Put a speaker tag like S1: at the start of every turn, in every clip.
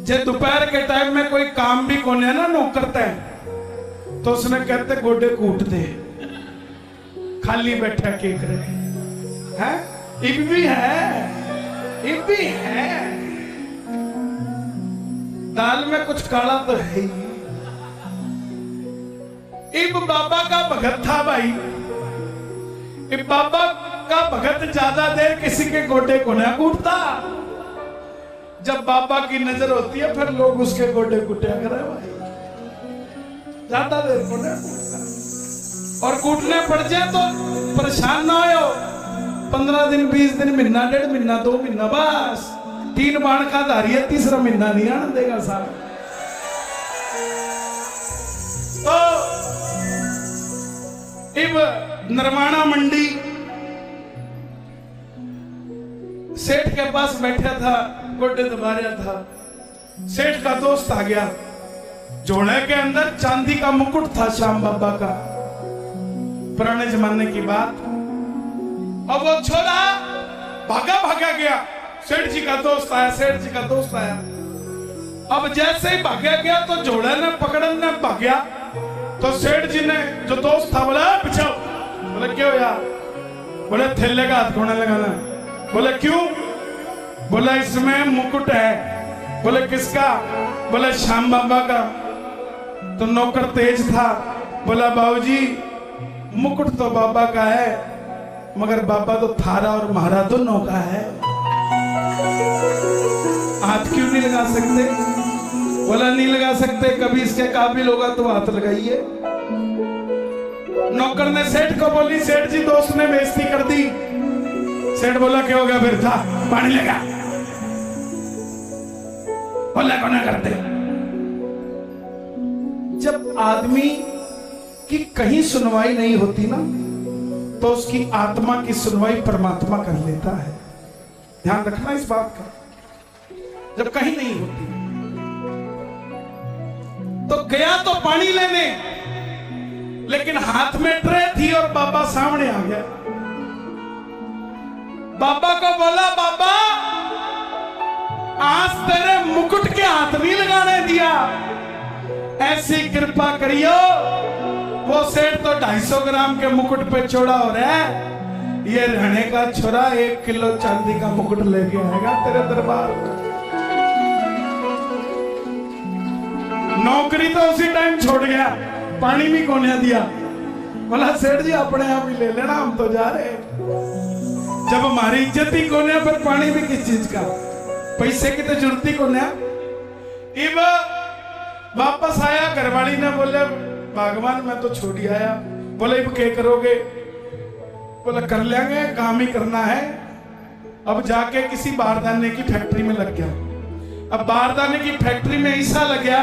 S1: जे दोपहर के टाइम में कोई काम भी कोने ना नो करता है तो उसने कहते गोडे कूट दे, खाली बैठा के करे हैं। इब भी है, इब भी है। दाल में कुछ काला तो है ही। इब बाबा का भगत था भाई। इब बाबा का भगत ज्यादा देर किसी के गोडे को ना कूटता। जब बाबा की नजर होती है फिर लोग उसके गोडे कुटिया करे भाई, ज्यादा देर को ना कूटता। और कूटने पड़ जाए तो परेशान ना हो। 15 दिन 20 दिन, महीना 1.5 महीना 2 महीना, बस 3 बाण का धारी है, तीसरा महीना नहीं आने देगा साहब। तो इब नरवाना मंडी सेठ के पास बैठा था, गोडे दबा रहा था। सेठ का दोस्त आ गया। जोड़े के अंदर चांदी का मुकुट था श्याम बाबा का, पुराने जमाने की बात। अब वो छोरा भागा भागा गया। सेठ जी का दोस्त आया, सेठ जी का दोस्त आया। अब जैसे ही भागा गया तो जोड़े ने पकड़ने भाग्या तो सेठ जी ने जो दोस्त था बोला पीछे। बोले क्यों यार? बोले थैले का हाथ खोने लगाना। बोले क्यों? बोला इसमें मुकुट है। बोले किसका? बोले श्याम बाबा का। तो नौकर तेज था, बोला बाबूजी मुकुट तो बाबा का है मगर बाबा तो थारा और महारा दोनों का है, हाथ क्यों नहीं लगा सकते? बोला नहीं लगा सकते, कभी इसके काबिल होगा तो हाथ लगाइए। नौकर ने सेठ को बोली, सेठ जी दोस्त ने बेइज्जती कर दी। सेठ बोला क्या होगा फिर? था पानी लगा। बोला कौन करते? जब आदमी की कहीं सुनवाई नहीं होती ना तो उसकी आत्मा की सुनवाई परमात्मा कर लेता है। ध्यान रखना इस बात का। जब कहीं नहीं होती तो गया तो पानी लेने, लेकिन हाथ में ट्रे थी और बाबा सामने आ गया। बाबा को बोला बाबा आज तेरे मुकुट के हाथ नहीं लगाने दिया, ऐसी कृपा करियो। वो सेठ तो 250 ग्राम के मुकुट पे चौड़ा हो रहा है, ये रहने का छोरा 1 किलो चांदी का मुकुट लेके आएगा तेरे दरबार में। नौकरी तो उसी टाइम छोड़ गया, पानी भी कोने दिया। बोला सेठ जी अपने आप ही ले लेना, हम तो जा रहे हैं। जब हमारी इज्जत ही कोने पर पानी भी किस चीज का, पैसे की तो जरूरत ही कोने। इब वापस आया, घरवाली ने बोले भगवान मैं तो छोड़ ही आया। बोले अब क्या करोगे? बोला कर लेंगे, काम ही करना है। अब जाके किसी बारदाने की फैक्ट्री में लग गया। अब बारदाने की फैक्ट्री में ऐसा लग गया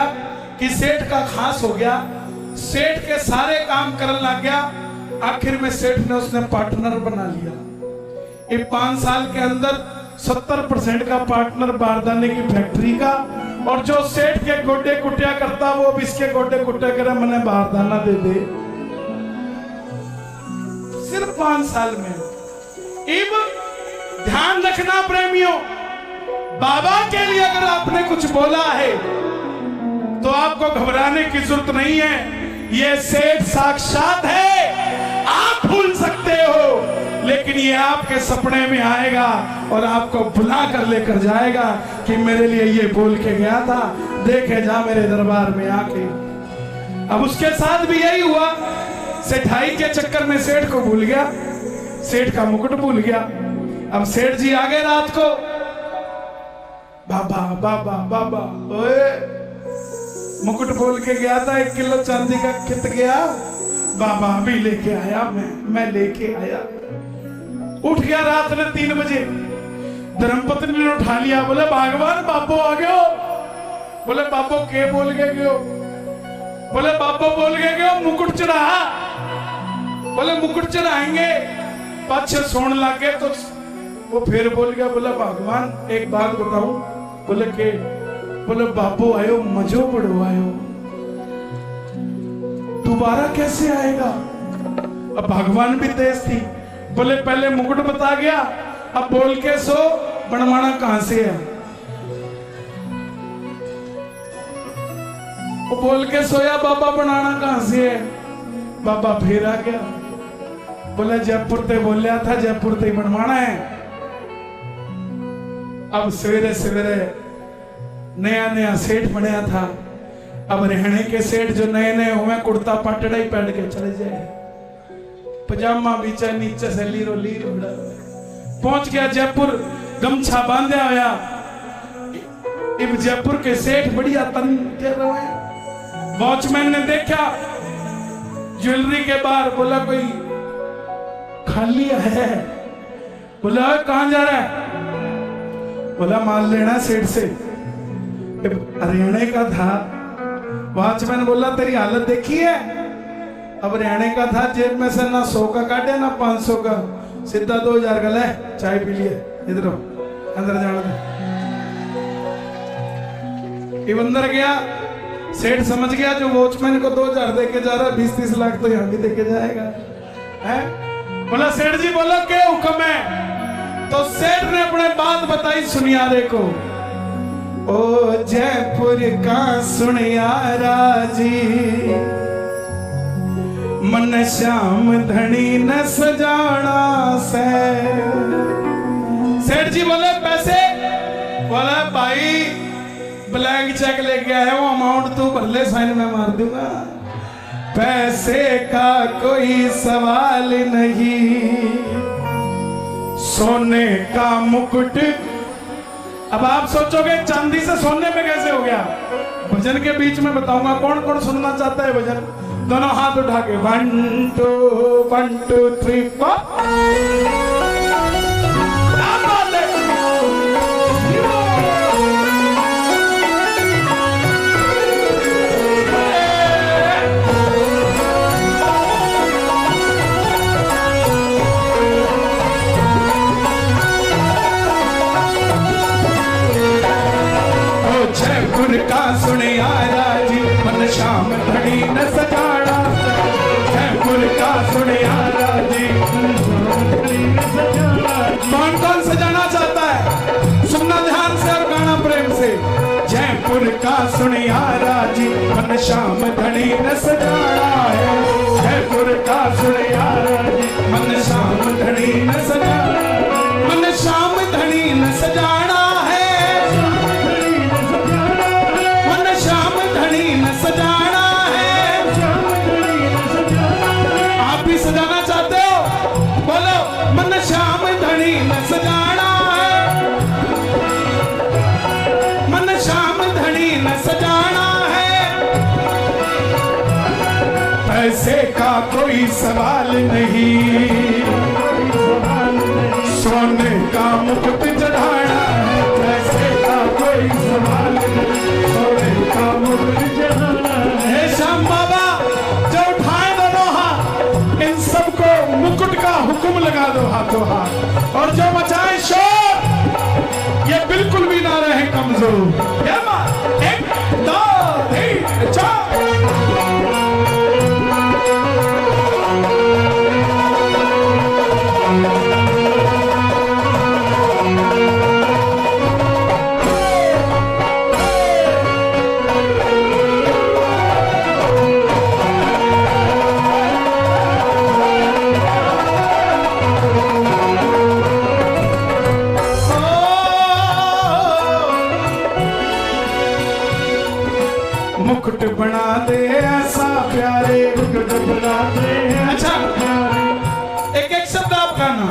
S1: कि सेठ का खास हो गया, सेठ के सारे काम करने लग गया। आखिर में सेठ ने उसने पार्टनर बना लिया। ये 5 साल के अंदर 70% का पार्टनर बारदाने की फैक्ट्री का, और जो सेठ के गोडे कुटिया करता वो भी इसके गोडे कुटिया करे, मैंने बारदाना दे दे। सिर्फ 5 साल में। इब ध्यान रखना प्रेमियों, बाबा के लिए अगर आपने कुछ बोला है तो आपको घबराने की जरूरत नहीं है। ये सेठ साक्षात है, आप भूल सकते हो लेकिन ये आपके सपने में आएगा और आपको बुला कर लेकर जाएगा कि मेरे लिए ये बोल के गया था, देखे जा मेरे दरबार में आके। अब उसके साथ भी यही हुआ। सेठाई के चक्कर में सेठ को भूल गया, सेठ का मुकुट भूल गया। अब सेठ जी आ गए रात को, बाबा बाबा बाबा ओए मुकुट बोल के गया था, 1 किलो चांदी का कित गया। बाबा अभी लेके आया, मैं लेके आया। उठ गया रात में 3 बजे, धर्मपत्नी ने उठा लिया। बोले भगवान बाबो आ गयो। बोले बाबो के बोल के गयो? बोले बाबो बोल के गयो मुकुट चढ़ा। बोले मुकुट चढ़ाएंगे। पाछे सोने लग गए तो वो फिर बोल गया, बोला भगवान एक बात बताऊं? बोले के? बोले बाबो आयो मजो बड़ो आयो, दोबारा कैसे आएगा? अब भगवान भी तेज थी। बोले पहले मुकुट बता गया, अब बोल के सो बनवाना कहां से है? वो बोल के सोया, बाबा बनाना कहां से है? बाबा फिर आ गया, बोला जयपुर ते बोलिया था, जयपुर ते बनवाना है। अब सवेरे सवेरे नया नया सेठ बनया था। अब रहने के सेठ जो नए नए हुए, कुर्ता पाटड़ा ही पहन के चले जाए, पजामा बीचा नीचे से लीरो लीरो। पहुंच गया जयपुर, गमछा बांधा होया। इब जयपुर के सेठ बढ़िया तन के रहे। वॉचमैन ने देखा ज्वेलरी के बाहर, बोला कोई खाली है? बोला कहां जा रहा है? बोला माल लेना सेठ से। हरियाणा का था। वॉचमैन बोला तेरी हालत देखी है? अब हरियाणा का था, जेब में से ना 100 का काटे ना 500 का, सीधा 2000 का। ले चाय पी लिए, इधर अंदर जाने दे। अंदर गया, सेठ समझ गया जो वॉचमैन को 2000 दे के जा रहा है, 20-30 लाख तो यहां भी दे के जाएगा है। बोला सेठ जी बोलो क्या हुक्म है? तो सेठ ने अपने बात बताई सुनियारे को। ओ जयपुर का सुनियारा जी, मन श्याम धनी न सजाना से। सेठ जी बोले पैसे? बोला भाई ब्लैंक चेक लेके आया हूं, अमाउंट तू भर ले, साइन में मार दूंगा, पैसे का कोई सवाल नहीं, सोने का मुकुट। अब आप सोचोगे चांदी से सोने में कैसे हो गया? भजन के बीच में बताऊंगा। कौन कौन सुनना चाहता है भजन? दोनों हाथ उठा के 1 2 1 2 3 4। का सुनियारा जी, मन श्याम धनी न सजाना। जयपुर का सुनियारा जी, कौन कौन सजाना चाहता है? सुनना ध्यान से और गाना प्रेम से। जयपुर का सुनियारा जी, मन श्याम धनी न सजाना है। जयपुर का सुनियारा जी, मन श्याम धनी न सजाना, मन श्याम धनी न सजाना है। सजाना है, आप भी सजाना चाहते हो? बोलो मन श्याम धनी न सजाना है, मन श्याम धनी न सजाना है। पैसे का कोई सवाल नहीं, सोने का मुकुट चढ़ाना है। पैसे का कोई सवाल नहीं, सोने का मुकुट चढ़ाना है। श्याम बाबा जो उठाए दोनों हाथ, इन सबको मुकुट का हुक्म लगा दो हाथों हाथ, और जो मचाए शोर, ये बिल्कुल भी ना रहे कमजोर। 1 2 3 4। मुकुट बना दे ऐसा प्यारे, मुकुट बना दे। अच्छा एक एक शब्द आप गाना।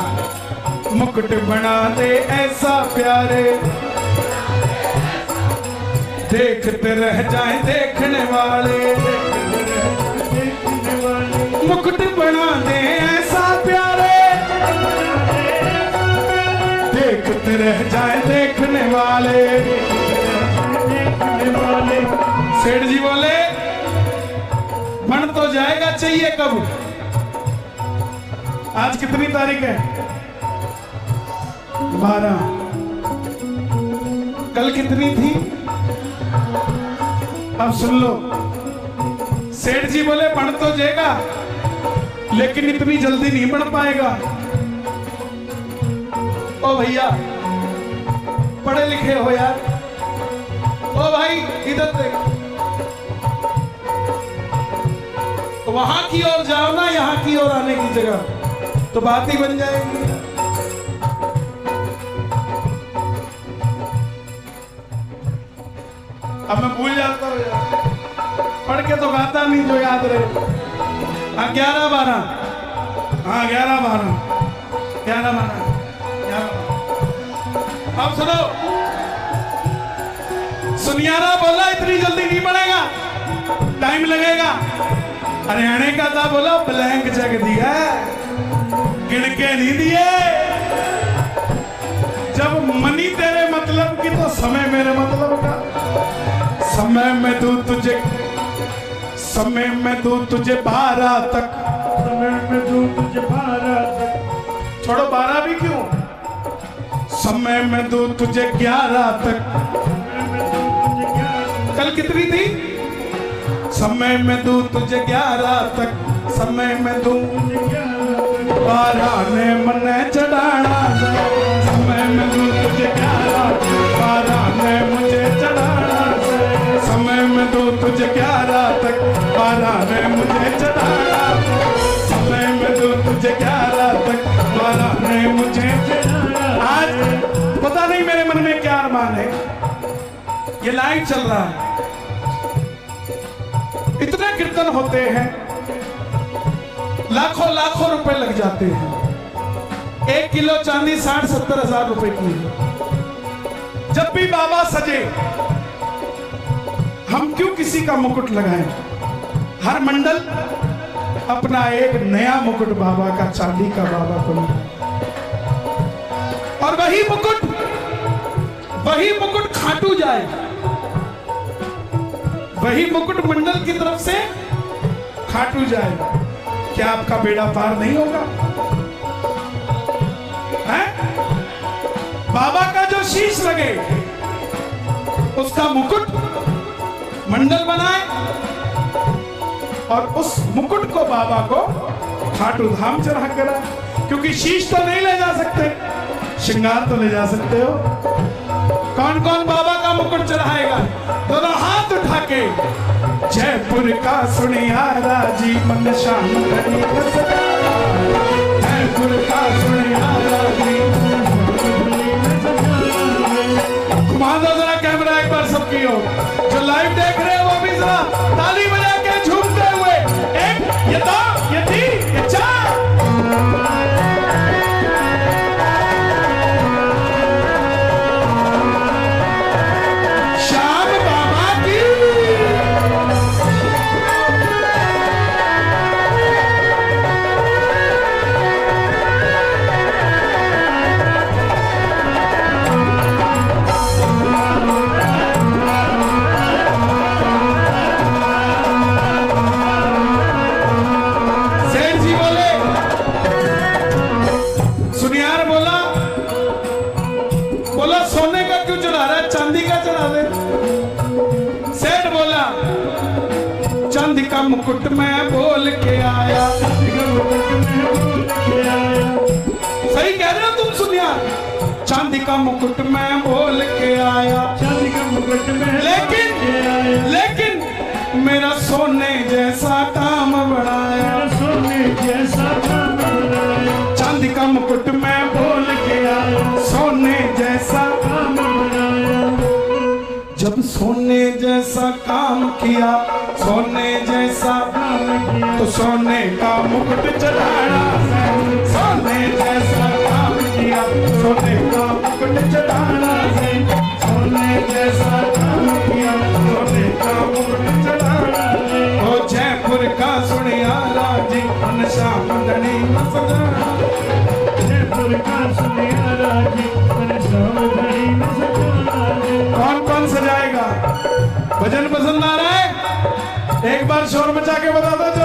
S1: मुकुट बना दे ऐसा प्यारे, देखते रह जाए देखने वाले। मुकुट बना दे ऐसा प्यारे, देखते रह जाए देखने वाले। सेठ जी बोले बन तो जाएगा, चाहिए कब? आज कितनी तारीख है? 12। कल कितनी थी? अब सुन लो। सेठ जी बोले बन तो जाएगा, लेकिन इतनी जल्दी नहीं बन पाएगा। ओ भैया पढ़े लिखे हो यार, ओ भाई इधर देख, वहां की ओर जाओ ना, यहाँ की ओर आने की जगह, तो बात ही बन जाएगी। अब मैं भूल जाता हूँ यार, पढ़ के तो गाता नहीं जो याद रहे। हाँ 11-12, हाँ 11-12, 11-12। अब सुनो, सुनियारा बोला इतनी जल्दी नहीं पड़ेगा, टाइम लगेगा। हरियाणे का था, बोला ब्लैंक चेक दिया, गिन के नहीं दिए। जब मनी तेरे मतलब की तो समय मेरे मतलब का। समय में दूं तुझे 12 तक,
S2: समय में दूं तुझे 12 तक,
S1: छोड़ो 12 भी क्यों, समय में दूं तुझे 11 तक। कल कितनी थी, समय में दूं तुझे 11 तक, समय में दूं 12 ने मने चढ़ाना, समय में दूं तुझे 11, 12 ने मुझे चढ़ाना, समय में दूं तुझे 11 तक, 12 ने मुझे चढ़ाना, समय में दूं तुझे 11 तक, 12 ने मुझे चढ़ाना। आज पता नहीं मेरे मन में क्या अरमान है, ये लाइव चल रहा है, इतने कीर्तन होते हैं, लाखों लाखों रुपए लग जाते हैं। 1 किलो चांदी 60-70 हजार रुपए की है। जब भी बाबा सजे, हम क्यों किसी का मुकुट लगाएं? हर मंडल अपना एक नया मुकुट बाबा का, चांदी का बाबा को लगाए, और वही मुकुट खाटू जाए, वही मुकुट मंडल की तरफ से खाटू जाए। क्या आपका बेड़ा पार नहीं होगा? है? बाबा का जो शीश लगे, उसका मुकुट मंडल बनाए, और उस मुकुट को बाबा को खाटू धाम चढ़ा कर, क्योंकि शीश तो नहीं ले जा सकते, श्रृंगार तो ले जा सकते हो। कौन कौन बाबा का मुकुट चढ़ाएगा? दोनों हाथ उठा के, जयपुर का सुनियारा जी मन शाम घड़ी सजा, जयपुर का सुनियारा जी। घुमा दो जरा कैमरा एक बार सबकी हो, जो लाइव देख रहे हो वो भी जरा ताली बजा के झूमते हुए, 1 ये 2 ये 3 ये 4। मुकुट में बोल के आया, सही कह रहे हो तुम सुनिया, चांदी का मुकुट में बोल के आया,
S2: चांदी का मुकुट में,
S1: लेकिन मेरा सोने जैसा काम बढ़ाया,
S2: सोने जैसा काम बढ़ाया,
S1: चांदी का मुकुट में बोल के आया, सोने जैसा
S2: काम बढ़ाया।
S1: जब सोने जैसा काम किया, सोने जैसा काम किया, तो सोने का मुकुट चढ़ाना है, सोने जैसा काम किया, सोने का मुकुट चढ़ाना है, सोने जैसा काम किया, सोने का मुकुट चढ़ाना है। ओ जयपुर का सुनियारा जी मन शाम घड़ी सजाना,
S2: जयपुर का सुनियारा जी मन शाम घड़ी सजाना।
S1: कौन कौन सजाएगा? भजन पसंद आ रहा है? एक बार शोर मचा के बता दो।